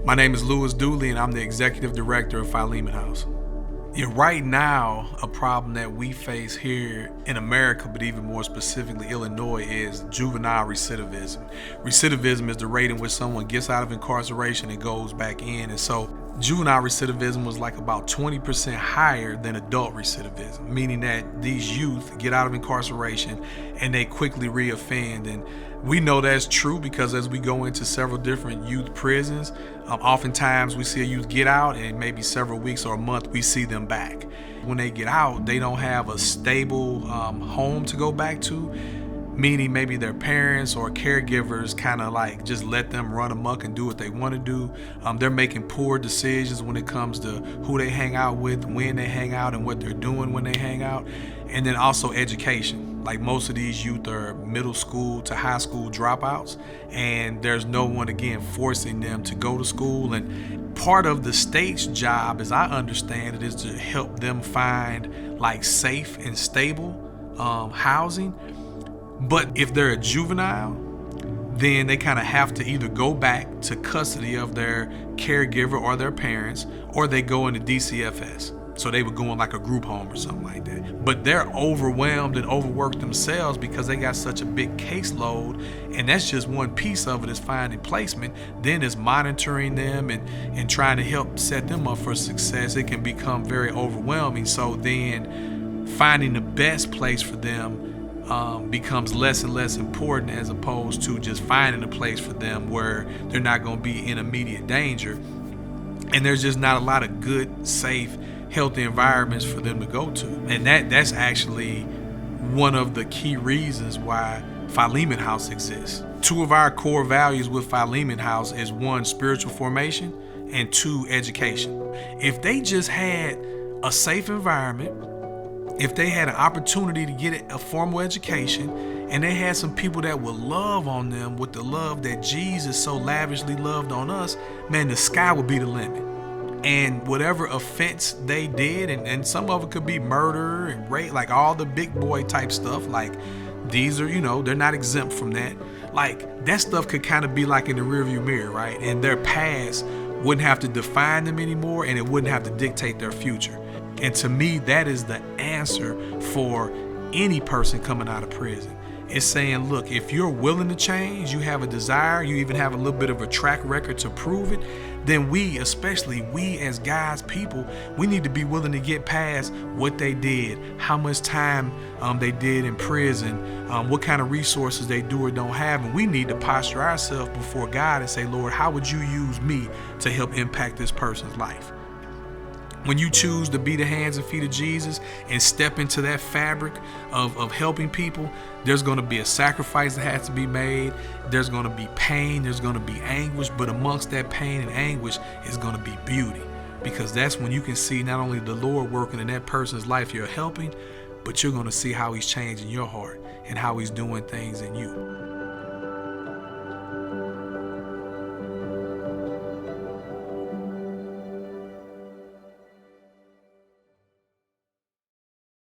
My name is Louis Dooley, and I'm the Executive Director of Philemon House. Yeah, right now, a problem that we face here in America, but even more specifically Illinois, is juvenile recidivism. Recidivism is the rate in which someone gets out of incarceration and goes back in. And so juvenile recidivism was like about 20% higher than adult recidivism, meaning that these youth get out of incarceration and they quickly reoffend. And we know that's true because as we go into several different youth prisons, oftentimes we see a youth get out and maybe several weeks or a month we see them back. When they get out, they don't have a stable home to go back to, meaning maybe their parents or caregivers kind of like just let them run amok and do what they want to do. They're making poor decisions when it comes to who they hang out with, when they hang out, and what they're doing when they hang out. And then also education. Like most of these youth are middle school to high school dropouts, and there's no one, again, forcing them to go to school. And part of the state's job, as I understand it, is to help them find like safe and stable housing. But if they're a juvenile, then they kind of have to either go back to custody of their caregiver or their parents, or they go into DCFS. So they would go in like a group home or something like that. But they're overwhelmed and overworked themselves because they got such a big caseload. And that's just one piece of it, is finding placement. Then is monitoring them and trying to help set them up for success. It can become very overwhelming. So then finding the best place for them becomes less and less important, as opposed to just finding a place for them where they're not going to be in immediate danger. And there's just not a lot of good, safe, healthy environments for them to go to. And that's actually one of the key reasons why Philemon House exists. Two of our core values with Philemon House is, one, spiritual formation, and two, education. If they just had a safe environment, if they had an opportunity to get a formal education, and they had some people that would love on them with the love that Jesus so lavishly loved on us, man, the sky would be the limit. And whatever offense they did, and some of it could be murder and rape, like all the big boy type stuff, like these are, they're not exempt from that. Like that stuff could kind of be like in the rearview mirror, right? And their past wouldn't have to define them anymore, and it wouldn't have to dictate their future. And to me, that is the answer for any person coming out of prison. It's saying, look, if you're willing to change, you have a desire, you even have a little bit of a track record to prove it, then we, especially we as God's people, we need to be willing to get past what they did, how much time they did in prison, what kind of resources they do or don't have. And we need to posture ourselves before God and say, Lord, how would you use me to help impact this person's life? When you choose to be the hands and feet of Jesus and step into that fabric of helping people, there's going to be a sacrifice that has to be made. There's going to be pain. There's going to be anguish. But amongst that pain and anguish is going to be beauty, because that's when you can see not only the Lord working in that person's life you're helping, but you're going to see how he's changing your heart and how he's doing things in you.